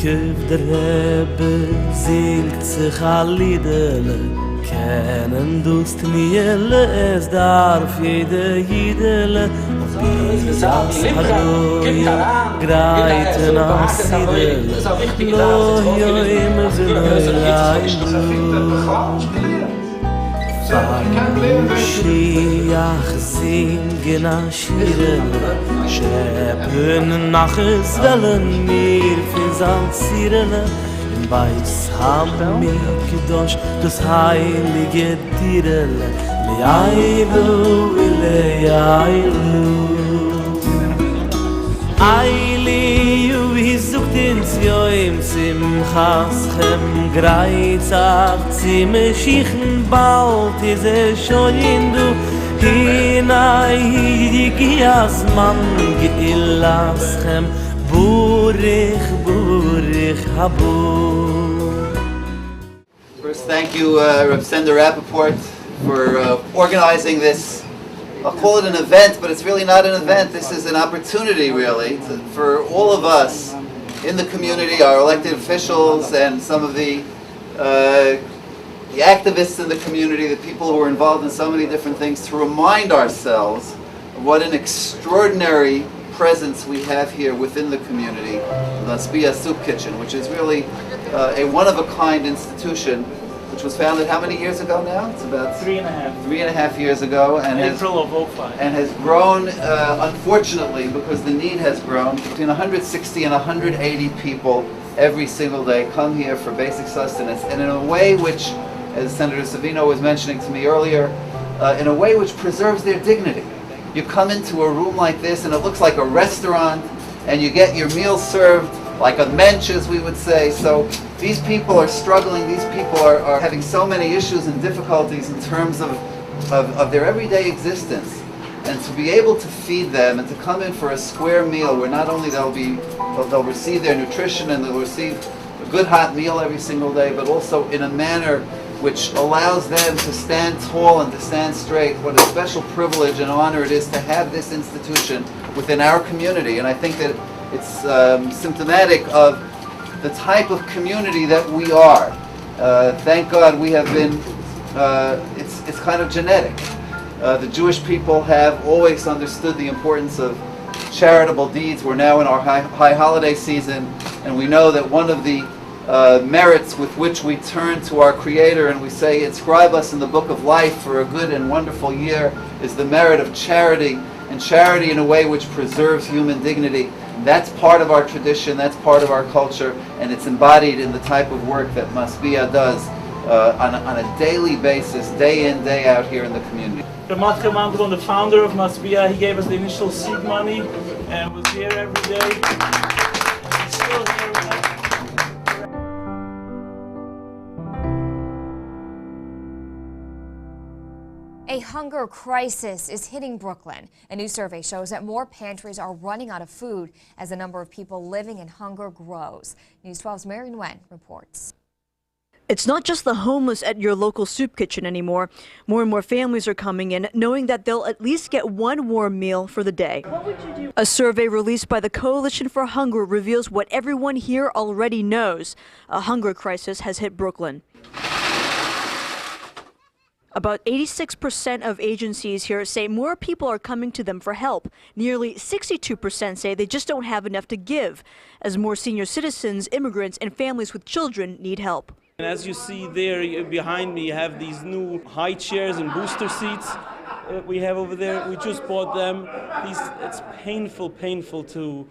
Kiv der Rebbe singt sich a Liedele, kennen dust miele, es darf jede Jidele, auf die Haroya greiten a Sidele, lo yoim v'lo Mashiach singen a Shirele, schäpen nach es Wellen mir für Salzirele, im Weiß haben mir gedosch das heilige Direle, Le'aylu, Le'aylu. Eili, wie sucht ins Joim Simchaschem Greizach Zimmechichen bald is schon in du Hinai Higias man Geilaschem Burich, Burich Habu. First, thank you, Reb Sender Rappaport, for organizing this. I'll call it an event, but it's really not an event. This is an opportunity, really, for all of us in the community, our elected officials, and some of the activists in the community, the people who are involved in so many different things, to remind ourselves of what an extraordinary presence we have here within the community, the Masbia Soup Kitchen, which is really a one-of-a-kind institution, which was founded how many years ago now? It's about 3.5 years ago, and April of 2005. And has grown, unfortunately, because the need has grown, between 160 and 180 people every single day come here for basic sustenance, and in a way which, as Senator Savino was mentioning to me earlier, in a way which preserves their dignity. You come into a room like this and it looks like a restaurant, and you get your meal served like a mensch, as we would say. So these people are struggling, these people are having so many issues and difficulties in terms of their everyday existence. And to be able to feed them and to come in for a square meal where not only they'll receive their nutrition and they'll receive a good hot meal every single day, but also in a manner which allows them to stand tall and to stand straight. What a special privilege and honor it is to have this institution within our community. And I think that it's symptomatic of the type of community that we are. Thank God we have been, it's kind of genetic. The Jewish people have always understood the importance of charitable deeds. We're now in our high holiday season, and we know that one of the merits with which we turn to our Creator and we say, inscribe us in the book of life for a good and wonderful year, is the merit of charity, and charity in a way which preserves human dignity. That's part of our tradition, that's part of our culture, and it's embodied in the type of work that Masbia does on a daily basis, day in, day out here in the community. Nuchem-Segal, the founder of Masbia, he gave us the initial seed money and was here every day. He's still here with us. A hunger crisis is hitting Brooklyn. A new survey shows that more pantries are running out of food as the number of people living in hunger grows. News 12's Mary Nguyen reports. It's not just the homeless at your local soup kitchen anymore. More and more families are coming in knowing that they'll at least get one warm meal for the day. What would you do? A survey released by the Coalition for Hunger reveals what everyone here already knows. A hunger crisis has hit Brooklyn. About 86% of agencies here say more people are coming to them for help. Nearly 62% say they just don't have enough to give, as more senior citizens, immigrants, and families with children need help. And as you see there behind me, you have these new high chairs and booster seats we have over there. We just bought them. It's painful to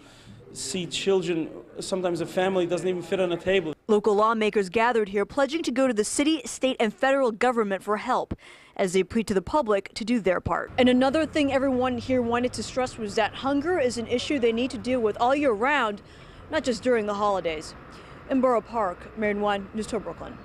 see children. Sometimes a family doesn't even fit on a table. Local lawmakers gathered here pledging to go to the city, state, and federal government for help as they plead to the public to do their part. And another thing everyone here wanted to stress was that hunger is an issue they need to deal with all year round, not just during the holidays. In Borough Park, Mary Nguyen, News 12 Brooklyn.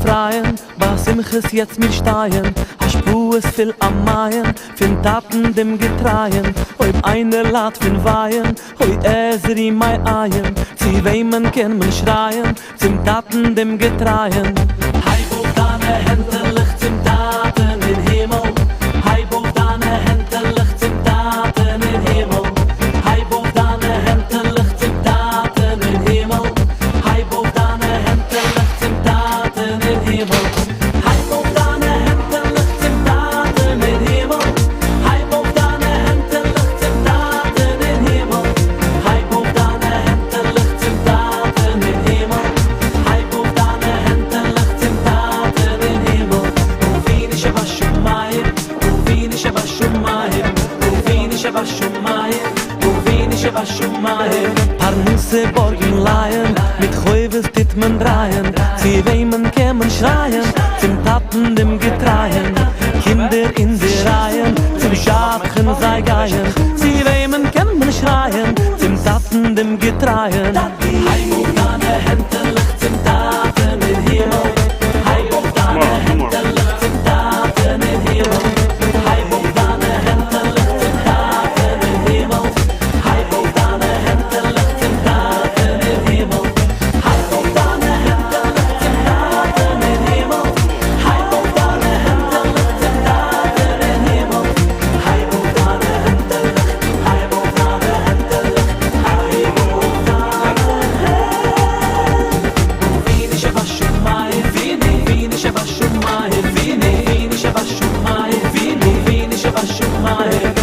Mitzrayim, Basimches jetzt mir steien, Haschpues viel am Mayen, fin Taten dem Getreien, Oib eine Lat fin Weihen, Hoi Ezri mei Eien, Zi weimen ken men schreien, Zim Taten dem Getreien. Hei wo deine Hände licht zum Taten in Himmel, Hei wo deine Hände licht zum Taten in Himmel, Hei wo deine Hände licht zum Taten in Himmel, Hei wo deine Hände licht zum Taten in Himmel, Hei wo deine Hände licht zum Taten in Himmel, Hei wo deine Hände licht zum Taten in Himmel, Hei wo deine Hände licht zum Taten in Himmel, Hei wo deine Hände licht zum Taten in Himmel, Uvini sheba shumayim, Uvini sheba shumayim, Uvini sheba shumayim, Uvini sheba shumayim. Parnisse borgen Laien, mit Chäuves dit men dreien, Sie weimen kämen schreien, zum Taten dem Getreien, Kinder in die Reihen, zum Schachen sei Geien, Sie weimen kämen schreien, zum Taten dem Getreien. Hei wo deine Hände licht zum Taten in Himmel, Hei wo deine Hände licht zum Taten in Himmel, Hei wo deine Hände licht zum Taten in Himmel, Hei wo deine Hände licht zum Taten in Himmel, Hei wo deine Hände licht zum Taten in Himmel, Hei wo deine Hände licht zum Taten in Himmel, Hei wo deine Hände licht, Hei wo deine Hände licht, Hei wo deine Uvini sheba shumayim, Uvini sheba shumayim, Uvini sheba shumayim, Uvini sheba shumayim.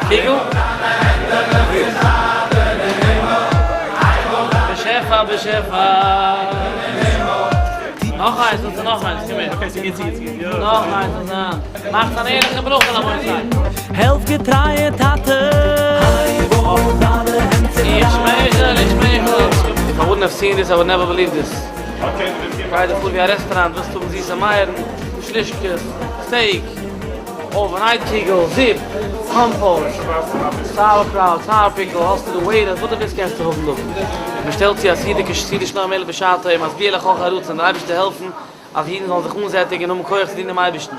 Kegel? Beschefa. Noch eins, und noch eins, komm her. Okay, so geht's. Noch eins, und dann. Macht einen ehrlichen Bruch, dann muss ich sagen. Helft Getreie, Tate. Ich wouldn't have seen this, I would never believe this. Fried the food via restaurant, wirst du süße Meier, Schlischkes, Steak, overnight Kegel, Zip, Compost, Sauerkraut, Sour Pickle, hast du die Waiters, was du willst, kannst du hoffen. Bestellt sie als Hasidisch noch mehr Bescheid, Masbia lech harutz, und da habe ich dir helfen, auf jeden sollen sich umsättigen, Koech zu dienen, Meibischten.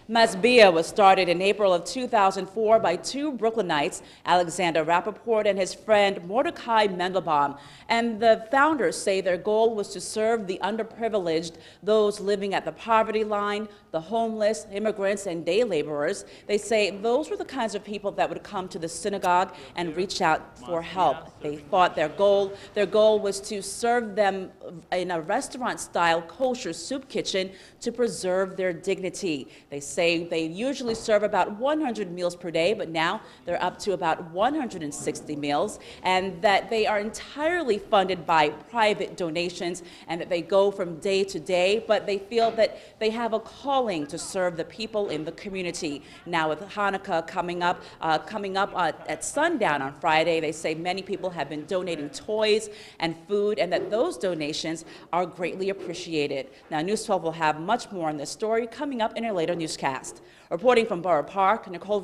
Masbia was started in April of 2004 by two Brooklynites, Alexander Rappaport and his friend Mordecai Mendelbaum. And the founders say their goal was to serve the underprivileged, those living at the poverty line, the homeless, immigrants, and day laborers. They say those were the kinds of people that would come to the synagogue and reach out for help. They thought their goal was to serve them in a restaurant-style kosher soup kitchen to preserve their dignity. They say they usually serve about 100 meals per day, but now they're up to about 160 meals, and that they are entirely funded by private donations, and that they go from day to day, but they feel that they have a calling to serve the people in the community. Now with Hanukkah coming up at sundown on Friday, they say many people have been donating toys and food, and that those donations are greatly appreciated. Now News 12 will have much more on this story coming up in a later newscast. Reporting from Borough Park, Nicole